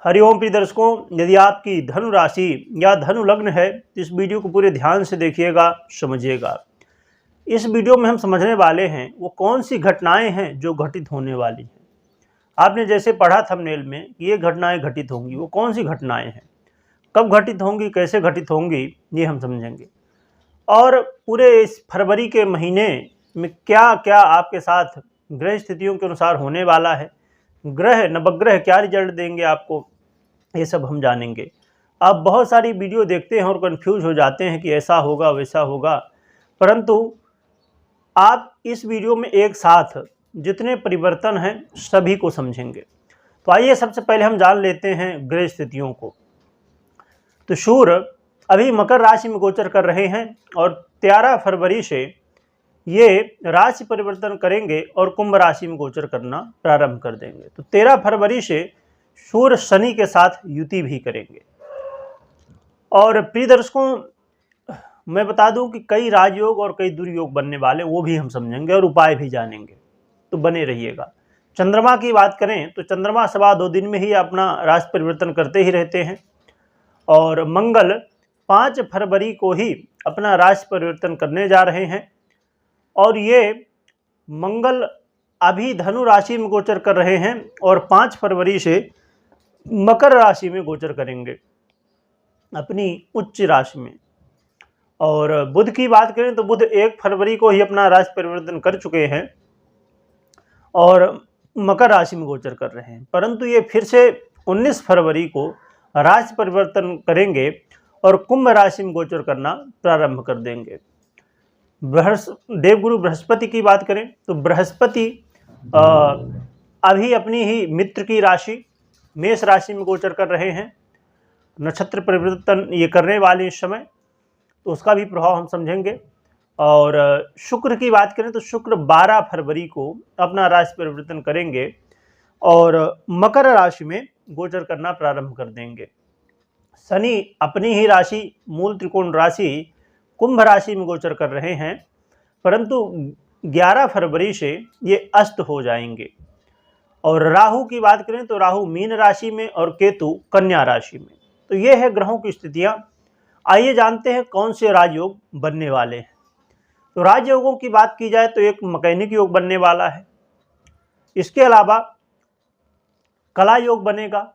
हरिओम प्रिय दर्शकों, यदि आपकी धनु राशि या धनु लग्न है तो इस वीडियो को पूरे ध्यान से देखिएगा, समझिएगा। इस वीडियो में हम समझने वाले हैं वो कौन सी घटनाएं हैं जो घटित होने वाली हैं। आपने जैसे पढ़ा थंबनेल में कि ये घटनाएं घटित होंगी, वो कौन सी घटनाएं हैं, कब घटित होंगी, कैसे घटित होंगी, ये हम समझेंगे। और पूरे इस फरवरी के महीने में क्या क्या आपके साथ ग्रह स्थितियों के अनुसार होने वाला है, ग्रह नवग्रह क्या रिजल्ट देंगे आपको, ये सब हम जानेंगे। आप बहुत सारी वीडियो देखते हैं और कंफ्यूज हो जाते हैं कि ऐसा होगा वैसा होगा, परंतु आप इस वीडियो में एक साथ जितने परिवर्तन हैं सभी को समझेंगे। तो आइए सबसे पहले हम जान लेते हैं ग्रह स्थितियों को। तो सूर्य अभी मकर राशि में गोचर कर रहे हैं और 13 फरवरी से ये राशि परिवर्तन करेंगे और कुंभ राशि में गोचर करना प्रारंभ कर देंगे। तो 13 फरवरी से सूर्य शनि के साथ युति भी करेंगे। और प्रिय दर्शकों, मैं बता दूं कि कई राजयोग और कई दुर्योग बनने वाले, वो भी हम समझेंगे और उपाय भी जानेंगे, तो बने रहिएगा। चंद्रमा की बात करें तो चंद्रमा सवा 2 दिन में ही अपना राशि परिवर्तन करते ही रहते हैं और मंगल 5 फरवरी को ही अपना राशि परिवर्तन करने जा रहे हैं। और ये मंगल अभी धनु राशि में गोचर कर रहे हैं और 5 फरवरी से मकर राशि में गोचर करेंगे, अपनी उच्च राशि में। और बुध की बात करें तो बुध 1 फरवरी को ही अपना राशि परिवर्तन कर चुके हैं और मकर राशि में गोचर कर रहे हैं, परंतु ये फिर से 19 फरवरी को राशि परिवर्तन करेंगे और कुंभ राशि में गोचर करना प्रारंभ कर देंगे। देवगुरु बृहस्पति की बात करें तो बृहस्पति अभी अपनी ही मित्र की राशि मेष राशि में गोचर कर रहे हैं, नक्षत्र परिवर्तन ये करने वाले इस समय, तो उसका भी प्रभाव हम समझेंगे। और शुक्र की बात करें तो शुक्र 12 फरवरी को अपना राशि परिवर्तन करेंगे और मकर राशि में गोचर करना प्रारंभ कर देंगे। शनि अपनी ही राशि मूल त्रिकोण राशि कुंभ राशि में गोचर कर रहे हैं, परंतु 11 फरवरी से ये अस्त हो जाएंगे। और राहु की बात करें तो राहु मीन राशि में और केतु कन्या राशि में। तो ये है ग्रहों की स्थितियां। आइए जानते हैं कौन से राजयोग बनने वाले हैं। तो राजयोगों की बात की जाए तो एक मैकेनिक योग बनने वाला है, इसके अलावा कला योग बनेगा,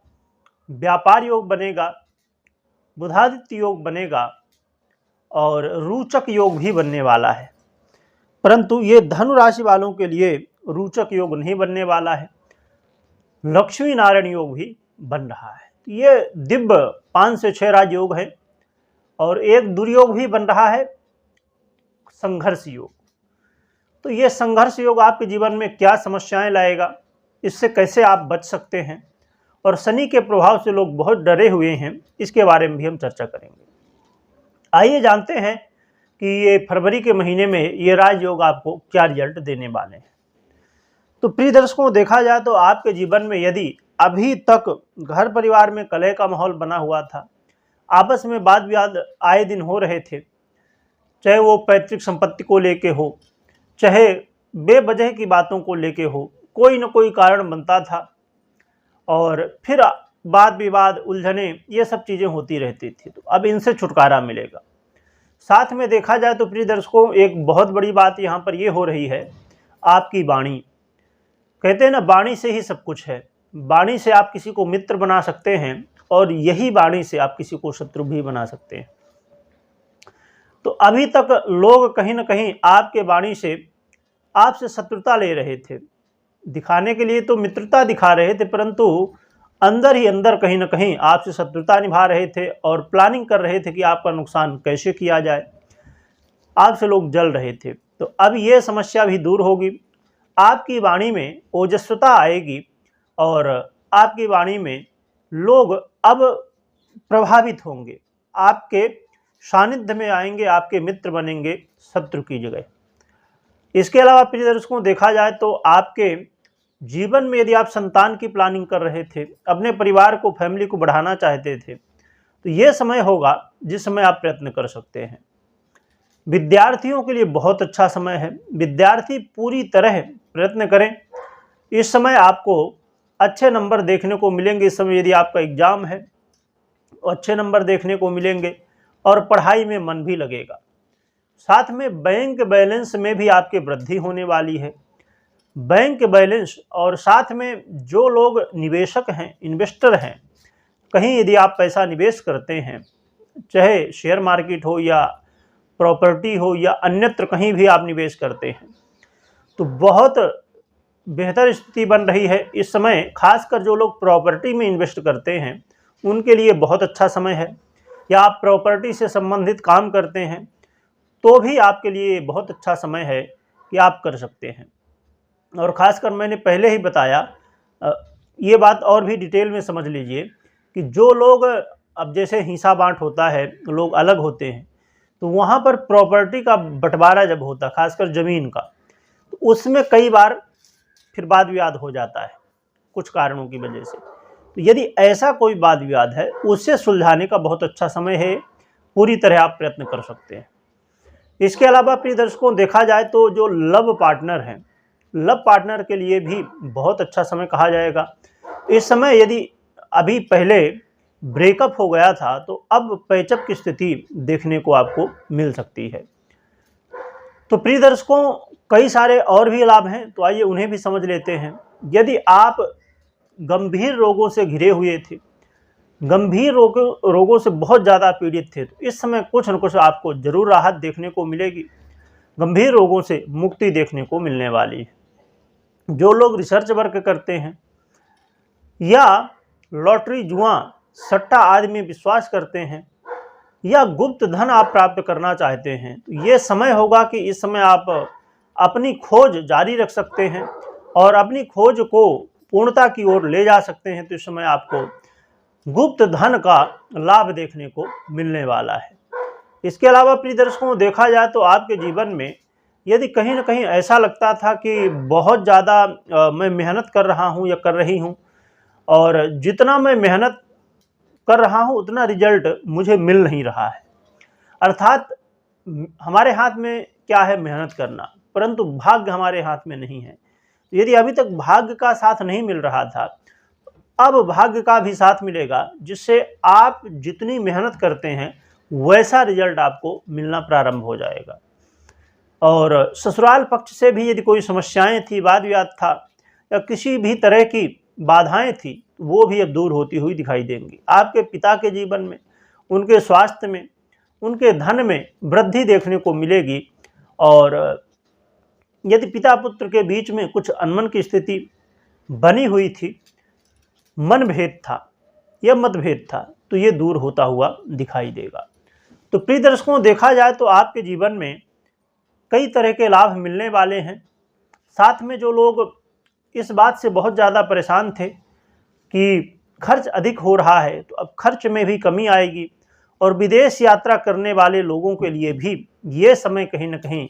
व्यापार योग बनेगा, बुधादित्य योग बनेगा और रोचक योग भी बनने वाला है। परंतु ये धनु राशि वालों के लिए रोचक योग नहीं बनने वाला है, लक्ष्मी नारायण योग भी बन रहा है। ये दिव्य 5 से 6 राजयोग है और एक दुर्योग भी बन रहा है, संघर्ष योग। तो ये संघर्ष योग आपके जीवन में क्या समस्याएं लाएगा, इससे कैसे आप बच सकते हैं, और शनि के प्रभाव से लोग बहुत डरे हुए हैं, इसके बारे में भी हम चर्चा करेंगे। आइए जानते हैं कि ये फरवरी के महीने में ये राजयोग आपको क्या रिजल्ट देने वाले हैं। तो प्रिय दर्शकों, देखा जाए तो आपके जीवन में यदि अभी तक घर परिवार में कलह का माहौल बना हुआ था, आपस में वाद विवाद आए दिन हो रहे थे, चाहे वो पैतृक संपत्ति को लेके हो, चाहे बेवजह की बातों को लेके हो, कोई न कोई कारण बनता था और फिर वाद विवाद उलझने ये सब चीज़ें होती रहती थी। तो अब इनसे छुटकारा मिलेगा। साथ में देखा जाए तो प्रिय दर्शकों, एक बहुत बड़ी बात यहाँ पर ये हो रही है, आपकी वाणी। कहते हैं ना, वाणी से ही सब कुछ है। वाणी से आप किसी को मित्र बना सकते हैं और यही वाणी से आप किसी को शत्रु भी बना सकते हैं। तो अभी तक लोग कहीं ना कहीं आपके वाणी से आपसे शत्रुता ले रहे थे, दिखाने के लिए तो मित्रता दिखा रहे थे, परंतु अंदर ही अंदर कहीं ना कहीं आपसे शत्रुता निभा रहे थे और प्लानिंग कर रहे थे कि आपका नुकसान कैसे किया जाए। आपसे लोग जल रहे थे। तो अब ये समस्या भी दूर होगी, आपकी वाणी में ओजस्वता आएगी और आपकी वाणी में लोग अब प्रभावित होंगे, आपके सानिध्य में आएंगे, आपके मित्र बनेंगे शत्रु की जगह। इसके अलावा प्रिय दर्शकों, देखा जाए तो आपके जीवन में यदि आप संतान की प्लानिंग कर रहे थे, अपने परिवार को, फैमिली को बढ़ाना चाहते थे, तो ये समय होगा जिस समय आप प्रयत्न कर सकते हैं। विद्यार्थियों के लिए बहुत अच्छा समय है। विद्यार्थी पूरी तरह प्रयत्न करें। इस समय आपको अच्छे नंबर देखने को मिलेंगे। इस समय यदि आपका एग्ज़ाम है तो अच्छे नंबर देखने को मिलेंगे और पढ़ाई में मन भी लगेगा। साथ में बैंक बैलेंस में भी आपके वृद्धि होने वाली है। बैंक बैलेंस और साथ में जो लोग निवेशक हैं, इन्वेस्टर हैं, कहीं यदि आप पैसा निवेश करते हैं, चाहे शेयर मार्केट हो या प्रॉपर्टी हो या अन्यत्र कहीं भी आप निवेश करते हैं, तो बहुत बेहतर स्थिति बन रही है इस समय। खासकर जो लोग प्रॉपर्टी में इन्वेस्ट करते हैं उनके लिए बहुत अच्छा समय है, या आप प्रॉपर्टी से संबंधित काम करते हैं तो भी आपके लिए बहुत अच्छा समय है कि आप कर सकते हैं। और ख़ासकर मैंने पहले ही बताया, ये बात और भी डिटेल में समझ लीजिए कि जो लोग, अब जैसे हिस्सा बाँट होता है, लोग अलग होते हैं, तो वहाँ पर प्रॉपर्टी का बंटवारा जब होता है, खासकर ज़मीन का, तो उसमें कई बार फिर वाद विवाद हो जाता है कुछ कारणों की वजह से। तो यदि ऐसा कोई वाद विवाद है, उसे सुलझाने का बहुत अच्छा समय है, पूरी तरह आप प्रयत्न कर सकते हैं। इसके अलावा प्रिय दर्शकों, देखा जाए तो जो लव पार्टनर हैं, लव पार्टनर के लिए भी बहुत अच्छा समय कहा जाएगा। इस समय यदि अभी पहले ब्रेकअप हो गया था तो अब पैचअप की स्थिति देखने को आपको मिल सकती है। तो प्रिय दर्शकों, कई सारे और भी लाभ हैं, तो आइए उन्हें भी समझ लेते हैं। यदि आप गंभीर रोगों से घिरे हुए थे, गंभीर रोगों से बहुत ज़्यादा पीड़ित थे, तो इस समय कुछ न कुछ आपको जरूर राहत देखने को मिलेगी। गंभीर रोगों से मुक्ति देखने को मिलने वाली है। जो लोग रिसर्च वर्क करते हैं या लॉटरी, जुआ, सट्टा आदि में विश्वास करते हैं, या गुप्त धन आप प्राप्त करना चाहते हैं, तो ये समय होगा कि इस समय आप अपनी खोज जारी रख सकते हैं और अपनी खोज को पूर्णता की ओर ले जा सकते हैं। तो इस समय आपको गुप्त धन का लाभ देखने को मिलने वाला है। इसके अलावा प्रिय दर्शकों, देखा जाए तो आपके जीवन में यदि कहीं ना कहीं ऐसा लगता था कि बहुत ज़्यादा मैं मेहनत कर रहा हूँ या कर रही हूँ, और जितना मैं मेहनत कर रहा हूँ उतना रिजल्ट मुझे मिल नहीं रहा है, अर्थात हमारे हाथ में क्या है, मेहनत करना, परंतु भाग्य हमारे हाथ में नहीं है। यदि अभी तक भाग्य का साथ नहीं मिल रहा था, अब भाग्य का भी साथ मिलेगा, जिससे आप जितनी मेहनत करते हैं वैसा रिजल्ट आपको मिलना प्रारंभ हो जाएगा। और ससुराल पक्ष से भी यदि कोई समस्याएं थी, वाद विवाद था, या किसी भी तरह की बाधाएं थी, वो भी अब दूर होती हुई दिखाई देंगी। आपके पिता के जीवन में, उनके स्वास्थ्य में, उनके धन में वृद्धि देखने को मिलेगी। और यदि पिता पुत्र के बीच में कुछ अनमन की स्थिति बनी हुई थी, मनभेद था या मतभेद था, तो ये दूर होता हुआ दिखाई देगा। तो प्रिय दर्शकों, देखा जाए तो आपके जीवन में कई तरह के लाभ मिलने वाले हैं। साथ में जो लोग इस बात से बहुत ज़्यादा परेशान थे कि खर्च अधिक हो रहा है, तो अब खर्च में भी कमी आएगी। और विदेश यात्रा करने वाले लोगों के लिए भी ये समय कहीं ना कहीं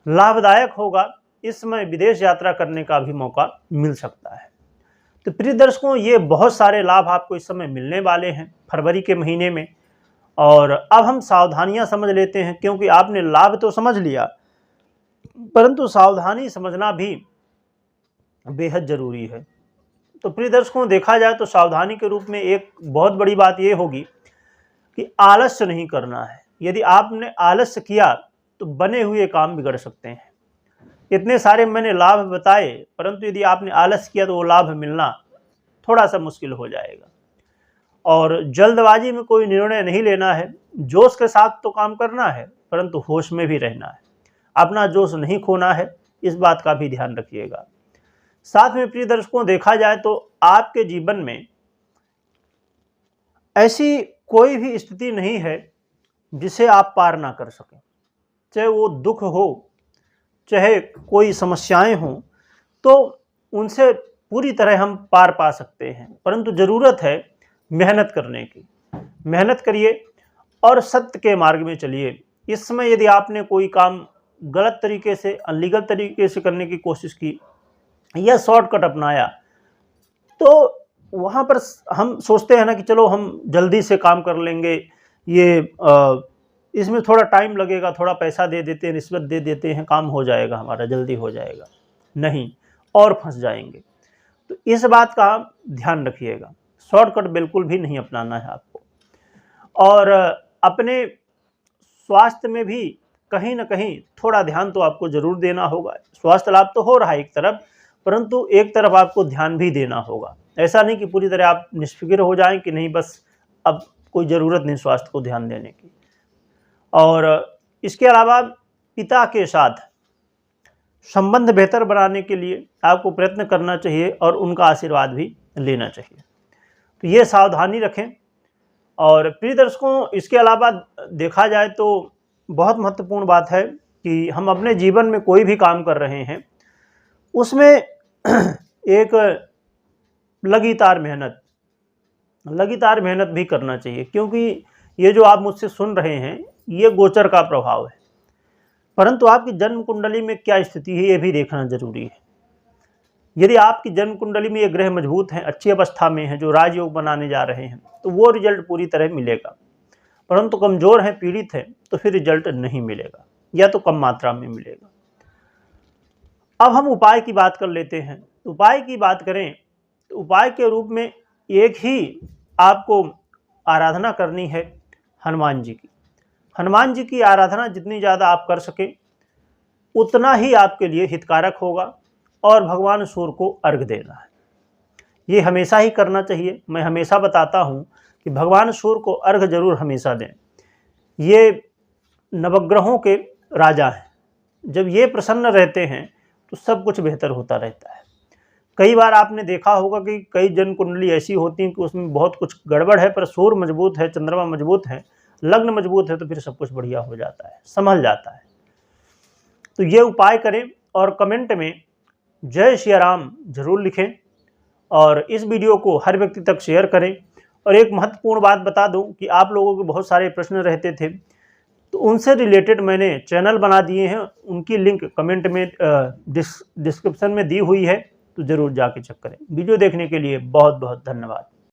लाभदायक होगा। इस समय विदेश यात्रा करने का भी मौका मिल सकता है। तो प्रिय दर्शकों, ये बहुत सारे लाभ आपको इस समय मिलने वाले हैं फरवरी के महीने में। और अब हम सावधानियां समझ लेते हैं, क्योंकि आपने लाभ तो समझ लिया, परंतु सावधानी समझना भी बेहद जरूरी है। तो प्रिय दर्शकों, देखा जाए तो सावधानी के रूप में एक बहुत बड़ी बात यह होगी कि आलस्य नहीं करना है। यदि आपने आलस्य किया तो बने हुए काम बिगड़ सकते हैं। इतने सारे मैंने लाभ बताए, परंतु यदि आपने आलस्य किया तो वो लाभ मिलना थोड़ा सा मुश्किल हो जाएगा। और जल्दबाजी में कोई निर्णय नहीं लेना है, जोश के साथ तो काम करना है, परंतु होश में भी रहना है। अपना जोश नहीं खोना है, इस बात का भी ध्यान रखिएगा। साथ में प्रिय दर्शकों, देखा जाए तो आपके जीवन में ऐसी कोई भी स्थिति नहीं है जिसे आप पार ना कर सकें, चाहे वो दुख हो, चाहे कोई समस्याएं हों, तो उनसे पूरी तरह हम पार पा सकते हैं। परंतु ज़रूरत है मेहनत करने की। मेहनत करिए और सत्य के मार्ग में चलिए। इस समय यदि आपने कोई काम गलत तरीके से, अनलीगल तरीके से करने की कोशिश की या शॉर्टकट अपनाया, तो वहाँ पर हम सोचते हैं ना कि चलो हम जल्दी से काम कर लेंगे, ये इसमें थोड़ा टाइम लगेगा, थोड़ा पैसा दे देते हैं, रिश्वत दे देते हैं, काम हो जाएगा, हमारा जल्दी हो जाएगा। नहीं, और फंस जाएंगे। तो इस बात का ध्यान रखिएगा, शॉर्टकट बिल्कुल भी नहीं अपनाना है आपको। और अपने स्वास्थ्य में भी कहीं न कहीं थोड़ा ध्यान तो आपको ज़रूर देना होगा। स्वास्थ्य लाभ तो हो रहा है एक तरफ, परंतु एक तरफ आपको ध्यान भी देना होगा। ऐसा नहीं कि पूरी तरह आप निष्फ़िक्र हो जाएँ कि नहीं, बस अब कोई ज़रूरत नहीं स्वास्थ्य को ध्यान देने की। और इसके अलावा पिता के साथ संबंध बेहतर बनाने के लिए आपको प्रयत्न करना चाहिए और उनका आशीर्वाद भी लेना चाहिए। तो ये सावधानी रखें। और प्रिय दर्शकों, इसके अलावा देखा जाए तो बहुत महत्वपूर्ण बात है कि हम अपने जीवन में कोई भी काम कर रहे हैं, उसमें एक लगातार मेहनत भी करना चाहिए, क्योंकि ये जो आप मुझसे सुन रहे हैं ये गोचर का प्रभाव है, परंतु आपकी जन्म कुंडली में क्या स्थिति है ये भी देखना जरूरी है। यदि आपकी जन्म कुंडली में ये ग्रह मजबूत हैं, अच्छी अवस्था में हैं, जो राजयोग बनाने जा रहे हैं, तो वो रिजल्ट पूरी तरह मिलेगा। परंतु कमजोर हैं, पीड़ित हैं, तो फिर रिजल्ट नहीं मिलेगा या तो कम मात्रा में मिलेगा। अब हम उपाय की बात कर लेते हैं। उपाय की बात करें तो उपाय के रूप में एक ही आपको आराधना करनी है हनुमान जी की। हनुमान जी की आराधना जितनी ज़्यादा आप कर सकें उतना ही आपके लिए हितकारक होगा। और भगवान सूर्य को अर्घ देना है, ये हमेशा ही करना चाहिए। मैं हमेशा बताता हूँ कि भगवान सूर्य को अर्घ जरूर हमेशा दें। ये नवग्रहों के राजा हैं, जब ये प्रसन्न रहते हैं तो सब कुछ बेहतर होता रहता है। कई बार आपने देखा होगा कि कई जन्म कुंडली ऐसी होती हैं कि उसमें बहुत कुछ गड़बड़ है, पर सूर्य मजबूत है, चंद्रमा मजबूत है, लग्न मजबूत है, तो फिर सब कुछ बढ़िया हो जाता है, संभल जाता है। तो ये उपाय करें और कमेंट में जय श्री राम जरूर लिखें और इस वीडियो को हर व्यक्ति तक शेयर करें। और एक महत्वपूर्ण बात बता दूं कि आप लोगों के बहुत सारे प्रश्न रहते थे, तो उनसे रिलेटेड मैंने चैनल बना दिए हैं, उनकी लिंक कमेंट में डिस्क्रिप्शन में दी हुई है, तो ज़रूर जाके चेक करें। वीडियो देखने के लिए बहुत बहुत धन्यवाद।